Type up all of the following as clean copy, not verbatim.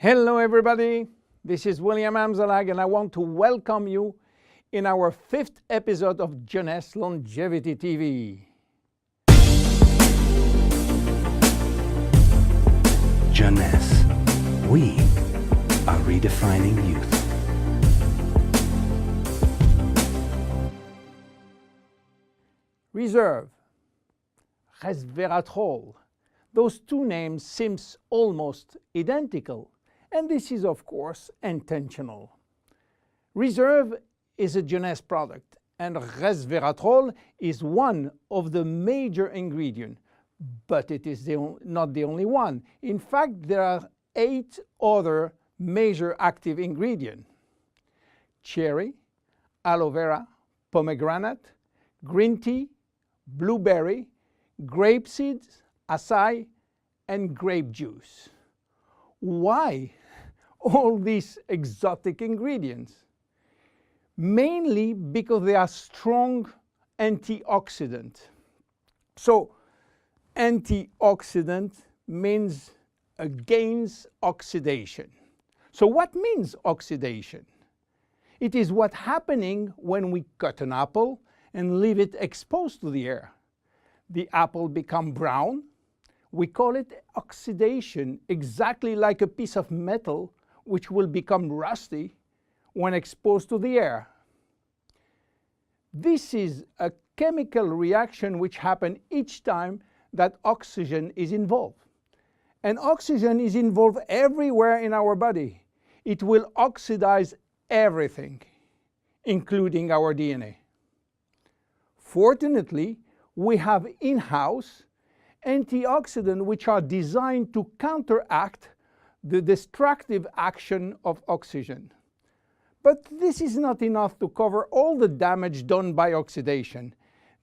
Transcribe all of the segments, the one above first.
Hello everybody, this is William Amzalag and I want to welcome you in our 5th episode of Jeunesse Longevity TV. Jeunesse. We are redefining youth. Reserve, resveratrol. Those two names seem almost identical, and this is of course intentional. Reserve is a Jeunesse product, and resveratrol is one of the major ingredients, but it is not the only one. In fact, there are 8 other major active ingredients: cherry, aloe vera, pomegranate, green tea, blueberry, grape seeds, acai, and grape juice. Why all these exotic ingredients? Mainly because they are strong antioxidants. So, antioxidant means against oxidation. So what means oxidation? It is what's happening when we cut an apple and leave it exposed to the air. The apple becomes brown. We call it oxidation, exactly like a piece of metal which will become rusty when exposed to the air. This is a chemical reaction which happens each time that oxygen is involved. And oxygen is involved everywhere in our body. It will oxidize everything, including our DNA. Fortunately, we have in-house antioxidants which are designed to counteract the destructive action of oxygen. But this is not enough to cover all the damage done by oxidation.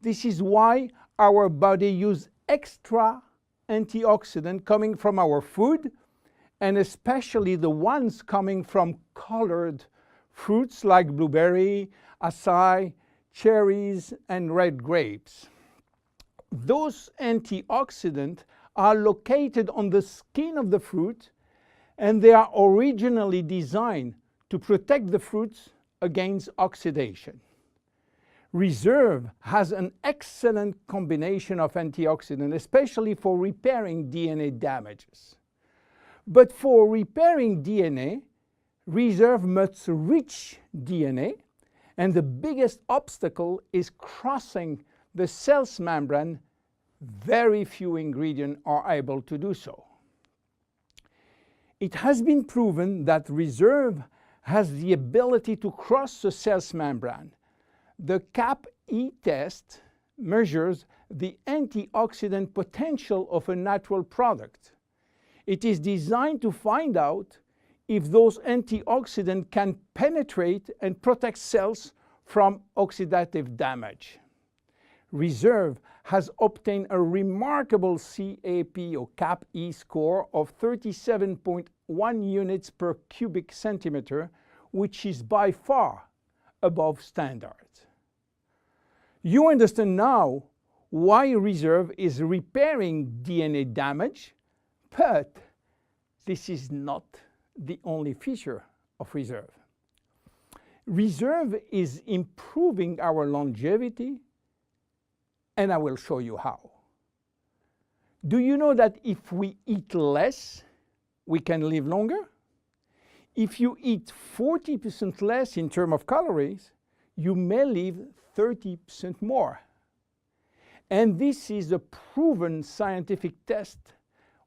This is why our body uses extra antioxidants coming from our food, and especially the ones coming from colored fruits like blueberry, acai, cherries, and red grapes. Those antioxidants are located on the skin of the fruit, and they are originally designed to protect the fruits against oxidation. Reserve has an excellent combination of antioxidants, especially for repairing DNA damages. But for repairing DNA, Reserve must reach DNA, and the biggest obstacle is crossing the cell's membrane. Very few ingredients are able to do so. It has been proven that Reserve has the ability to cross the cell's membrane. The CAP-E test measures the antioxidant potential of a natural product. It is designed to find out if those antioxidants can penetrate and protect cells from oxidative damage. Reserve has obtained a remarkable CAP or CAP-E score of 37.1 units per cubic centimeter, which is by far above standard. You understand now why Reserve is repairing DNA damage, but this is not the only feature of Reserve. Reserve is improving our longevity, and I will show you how. Do you know that if we eat less, we can live longer? If you eat 40% less in terms of calories, you may live 30% more. And this is a proven scientific test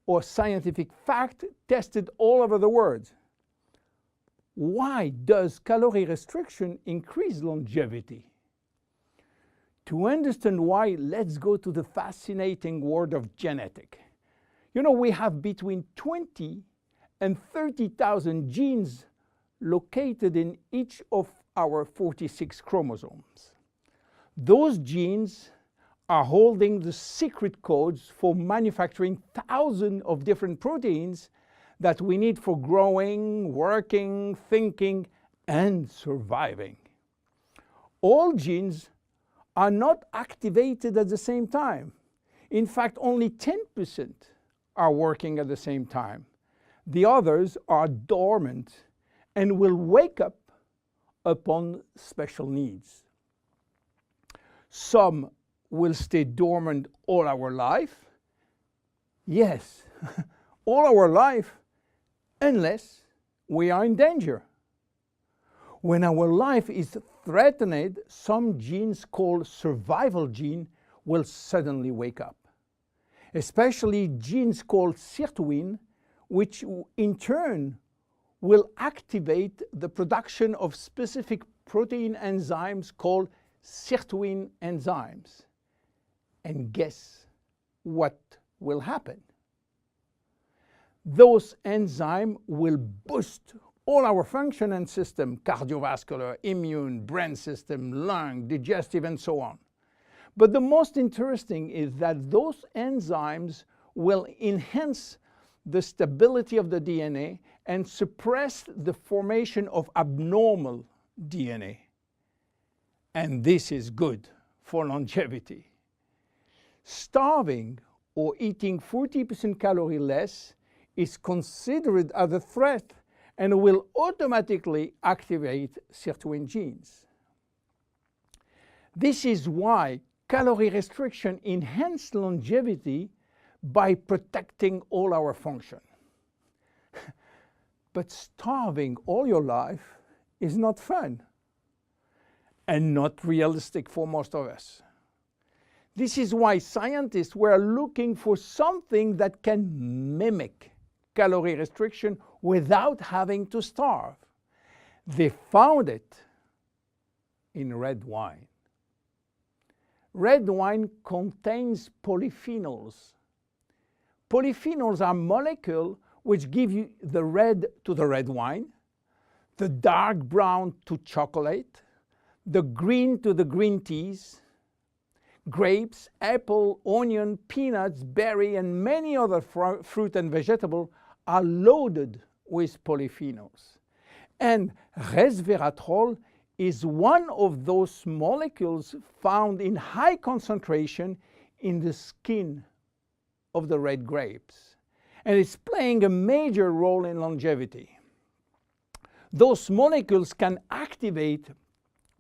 or scientific fact tested all over the world. Why does calorie restriction increase longevity? To understand why, let's go to the fascinating world of genetics. You know, we have between 20 and 30,000 genes located in each of our 46 chromosomes. Those genes are holding the secret codes for manufacturing thousands of different proteins that we need for growing, working, thinking, and surviving. All genes are not activated at the same time. In fact, only 10% are working at the same time. The others are dormant and will wake up upon special needs. Some will stay dormant all our life. Yes, all our life, unless we are in danger. When our life is threatened, some genes called survival gene will suddenly wake up. Especially genes called sirtuin, which in turn will activate the production of specific protein enzymes called sirtuin enzymes. And guess what will happen? Those enzymes will boost all our function and system, cardiovascular, immune, brain system, lung, digestive, and so on. But the most interesting is that those enzymes will enhance the stability of the DNA and suppress the formation of abnormal DNA. And this is good for longevity. Starving or eating 40% calorie less is considered as a threat and will automatically activate sirtuin genes. This is why calorie restriction enhances longevity by protecting all our function. But starving all your life is not fun and not realistic for most of us. This is why scientists were looking for something that can mimic calorie restriction without having to starve. They found it in red wine. Red wine contains polyphenols. Polyphenols are molecules which give you the red to the red wine, the dark brown to chocolate, the green to the green teas. Grapes, apple, onion, peanuts, berry, and many other fruit and vegetables are loaded with polyphenols. And resveratrol is one of those molecules found in high concentration in the skin of the red grapes. And it's playing a major role in longevity. Those molecules can activate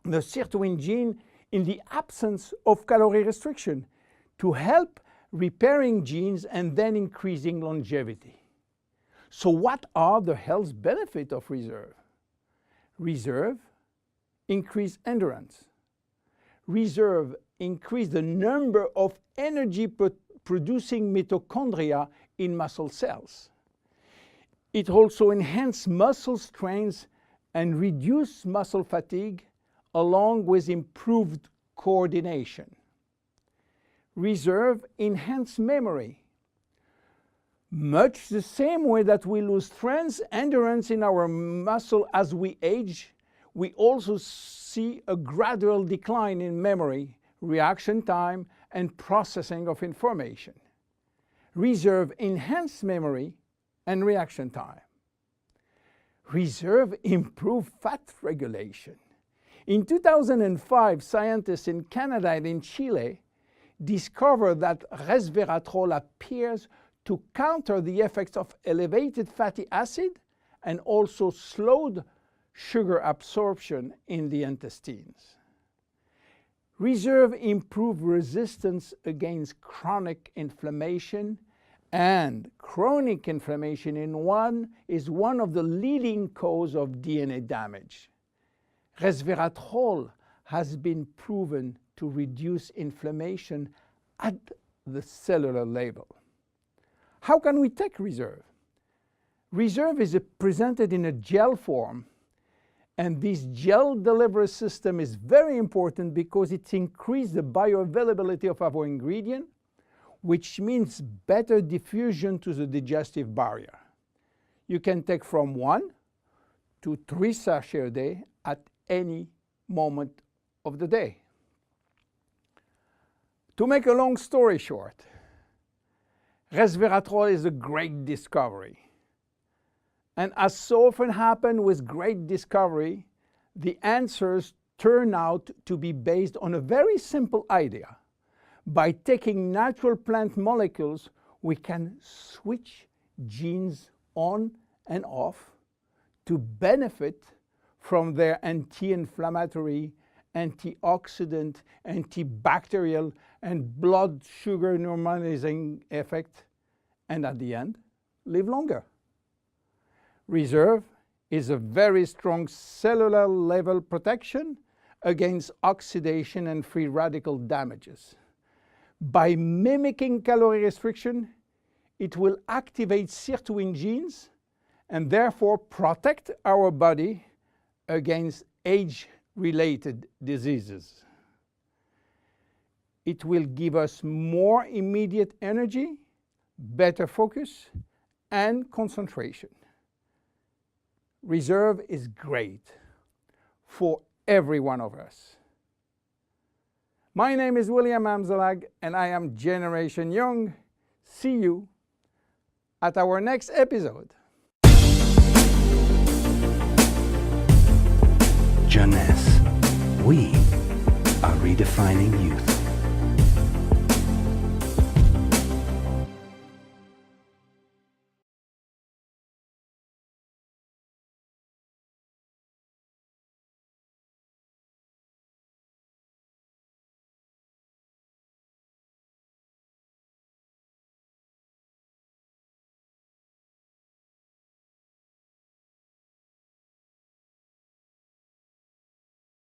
the sirtuin gene in the absence of calorie restriction to help repairing genes and then increasing longevity. So what are the health benefits of reserve? Reserve increase endurance. Reserve increase the number of energy producing mitochondria in muscle cells. It also enhances muscle strength and reduce muscle fatigue along with improved coordination. Reserve enhance memory. Much the same way that we lose strength, endurance in our muscle as we age, we also see a gradual decline in memory, reaction time, and processing of information. Reserve enhance memory and reaction time. Reserve improve fat regulation. In 2005, scientists in Canada and in Chile discovered that resveratrol appears to counter the effects of elevated fatty acid and also slowed sugar absorption in the intestines. Reserve improves resistance against chronic inflammation, and chronic inflammation is one of the leading causes of DNA damage. Resveratrol has been proven to reduce inflammation at the cellular level. How can we take reserve? Reserve is presented in a gel form, and this gel delivery system is very important because it increases the bioavailability of our ingredient, which means better diffusion to the digestive barrier. You can take from 1 to 3 sachets a day at any moment of the day. To make a long story short, resveratrol is a great discovery. And as so often happens with great discovery, the answers turn out to be based on a very simple idea. By taking natural plant molecules, we can switch genes on and off to benefit from their anti-inflammatory, antioxidant, antibacterial, and blood sugar normalizing effect, and at the end, live longer. Reserve is a very strong cellular level protection against oxidation and free radical damages. By mimicking calorie restriction, it will activate sirtuin genes and therefore protect our body against age-related diseases. It will give us more immediate energy, better focus, and concentration. Reserve is great for every one of us. My name is William Amzalag, and I am Generation Young. See you at our next episode. Jeunesse. We are redefining youth.